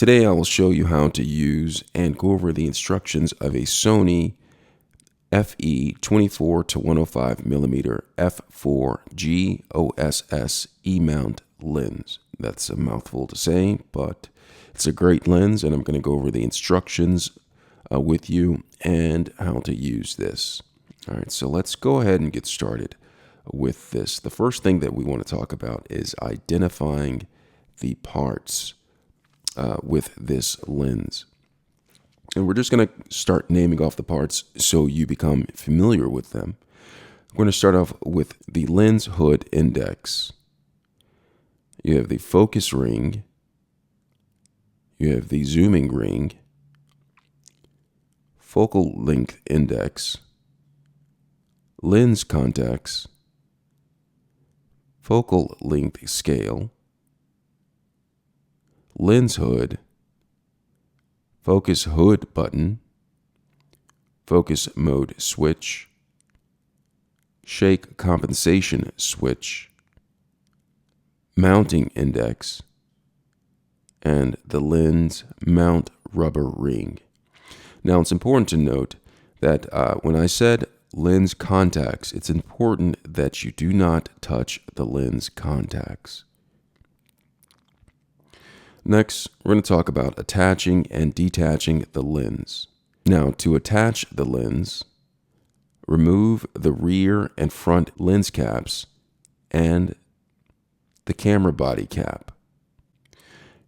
Today I will show you how to use and go over the instructions of a Sony FE 24 to 105 millimeter F4 G OSS E-mount lens. That's a mouthful to say, but it's a great lens, and I'm going to go over the instructions with you and how to use this. All right, so let's go ahead and get started with this. The first thing that we want to talk about is identifying the parts with this lens. And we're just going to start naming off the parts so you become familiar with them. We're going to start off with the lens hood index. You have the focus ring. You have the zooming ring, focal length index, lens contacts, focal length scale, lens hood, focus hood button, focus mode switch, shake compensation switch, mounting index, and the lens mount rubber ring. Now, it's important to note that when I said lens contacts, it's important that you do not touch the lens contacts. Next, we're going to talk about attaching and detaching the lens. Now, to attach the lens, remove the rear and front lens caps and the camera body cap.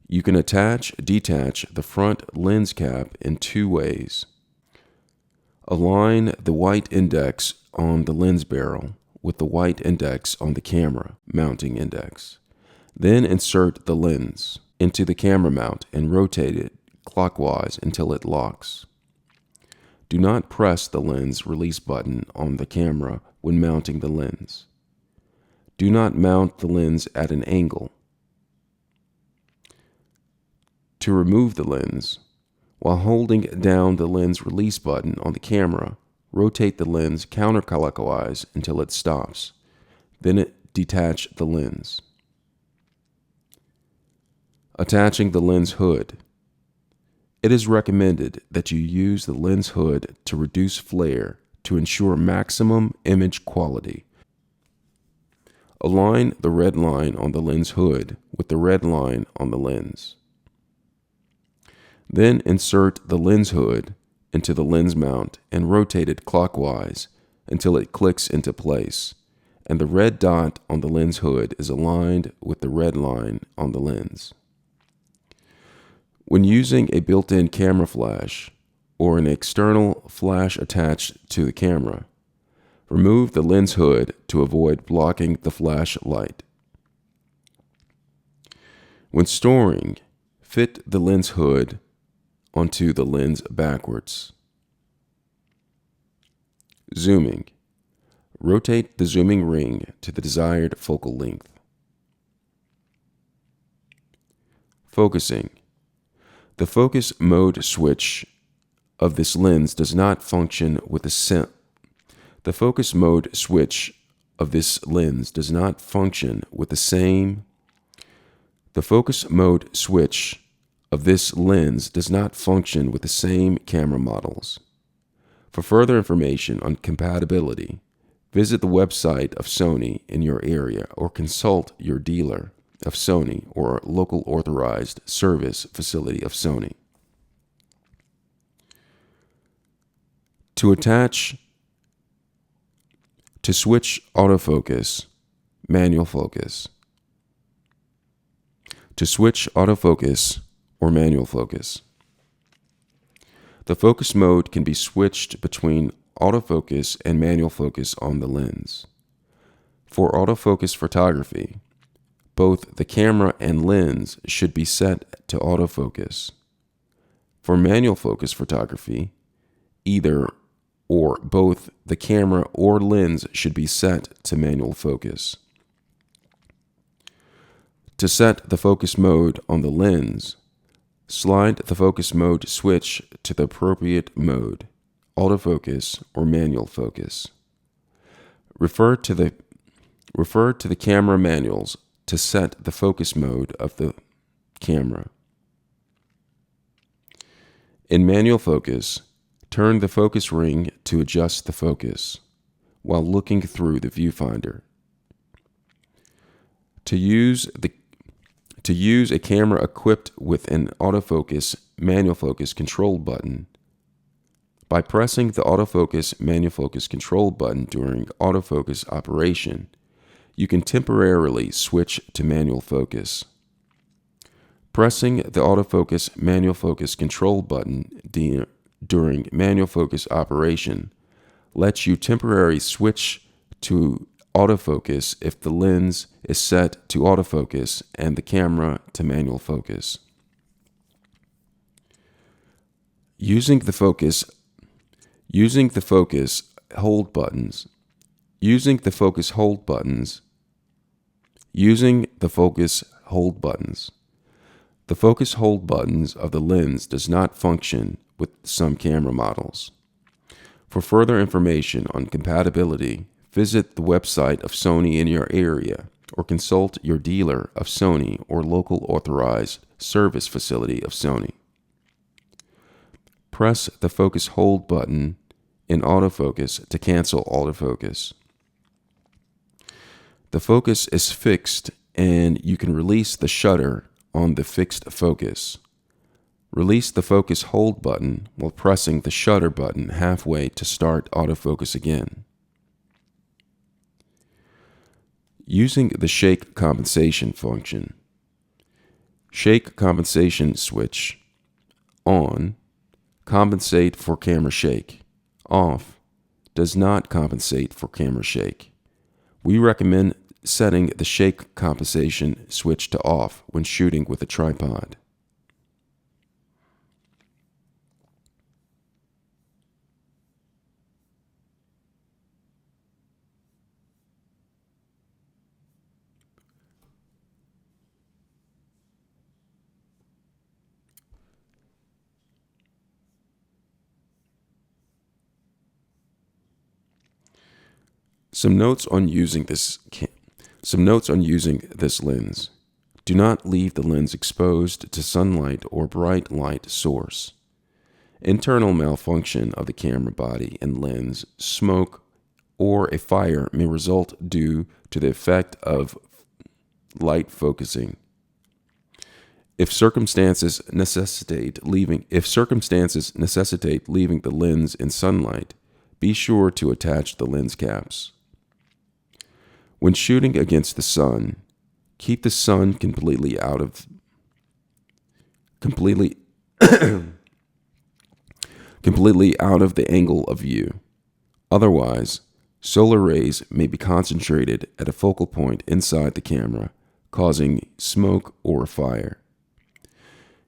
You can detach the front lens cap in two ways. Align the white index on the lens barrel with the white index on the camera mounting index. Then insert the lens into the camera mount and rotate it clockwise until it locks. Do not press the lens release button on the camera when mounting the lens. Do not mount the lens at an angle. To remove the lens, while holding down the lens release button on the camera, rotate the lens counterclockwise until it stops. Then detach the lens. Attaching the lens hood. It is recommended that you use the lens hood to reduce flare to ensure maximum image quality. Align the red line on the lens hood with the red line on the lens. Then insert the lens hood into the lens mount and rotate it clockwise until it clicks into place, and the red dot on the lens hood is aligned with the red line on the lens. When using a built-in camera flash or an external flash attached to the camera, remove the lens hood to avoid blocking the flash light. When storing, fit the lens hood onto the lens backwards. Zooming. Rotate the zooming ring to the desired focal length. Focusing. The focus mode switch of this lens does not function with the focus mode switch of this lens does not function with the same. The focus mode switch of this lens does not function with the same camera models. For further information on compatibility, visit the website of Sony in your area or consult your dealer of Sony or local authorized service facility of Sony. To switch autofocus, manual focus. To switch autofocus or manual focus. The focus mode can be switched between autofocus and manual focus on the lens. For autofocus photography, both the camera and lens should be set to autofocus. For manual focus photography, either or both the camera or lens should be set to manual focus. To set the focus mode on the lens, slide the focus mode switch to the appropriate mode, autofocus or manual focus. Refer to the camera manuals to set the focus mode of the camera. In manual focus, turn the focus ring to adjust the focus while looking through the viewfinder. To use a camera equipped with an autofocus manual focus control button, by pressing the autofocus manual focus control button during autofocus operation, you can temporarily switch to manual focus. Pressing the autofocus manual focus control button during manual focus operation lets you temporarily switch to autofocus if the lens is set to autofocus and the camera to manual focus. Using the focus hold buttons. Using the focus hold buttons. The focus hold buttons of the lens does not function with some camera models. For further information on compatibility, visit the website of Sony in your area or consult your dealer of Sony or local authorized service facility of Sony. Press the focus hold button in autofocus to cancel autofocus. The focus is fixed and you can release the shutter on the fixed focus. Release the focus hold button while pressing the shutter button halfway to start autofocus again. Using the shake compensation function. Shake compensation switch. On, compensate for camera shake. Off, does not compensate for camera shake. We recommend setting the shake compensation switch to off when shooting with a tripod. Some notes on using this lens. Do not leave the lens exposed to sunlight or bright light source. Internal malfunction of the camera body and lens, smoke, or a fire may result due to the effect of light focusing. If circumstances necessitate leaving the lens in sunlight, be sure to attach the lens caps. When shooting against the sun, keep the sun completely out of the angle of view. Otherwise, solar rays may be concentrated at a focal point inside the camera, causing smoke or fire.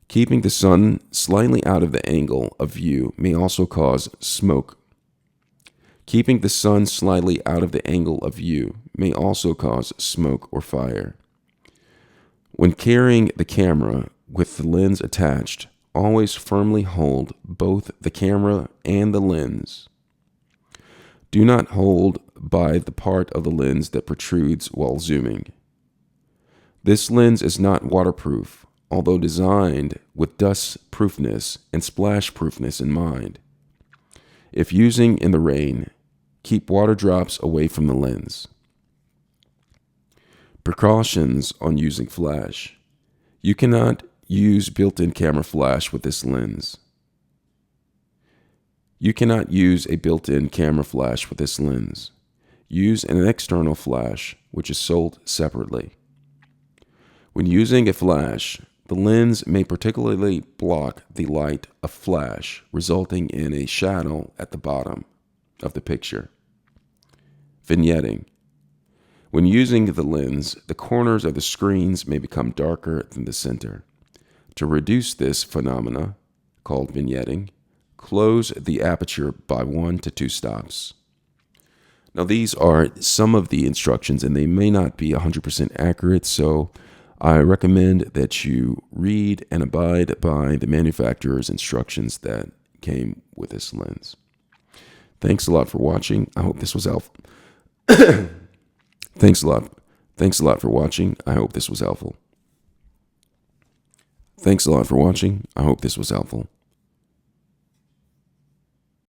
Keeping the sun slightly out of the angle of view may also cause smoke. Keeping the sun slightly out of the angle of view may also cause smoke or fire. When carrying the camera with the lens attached, always firmly hold both the camera and the lens. Do not hold by the part of the lens that protrudes while zooming. This lens is not waterproof, although designed with dust proofness and splash proofness in mind. If using in the rain, keep water drops away from the lens. Precautions on using flash. You cannot use built-in camera flash with this lens. Use an external flash, which is sold separately. When using a flash, the lens may particularly block the light of flash, resulting in a shadow at the bottom of the picture. Vignetting. When using the lens, the corners of the screens may become darker than the center. To reduce this phenomena, called vignetting, close the aperture by 1 to 2 stops. Now, these are some of the instructions, and they may not be 100% accurate, so I recommend that you read and abide by the manufacturer's instructions that came with this lens. Thanks a lot for watching. I hope this was helpful. Thanks a lot for watching. I hope this was helpful.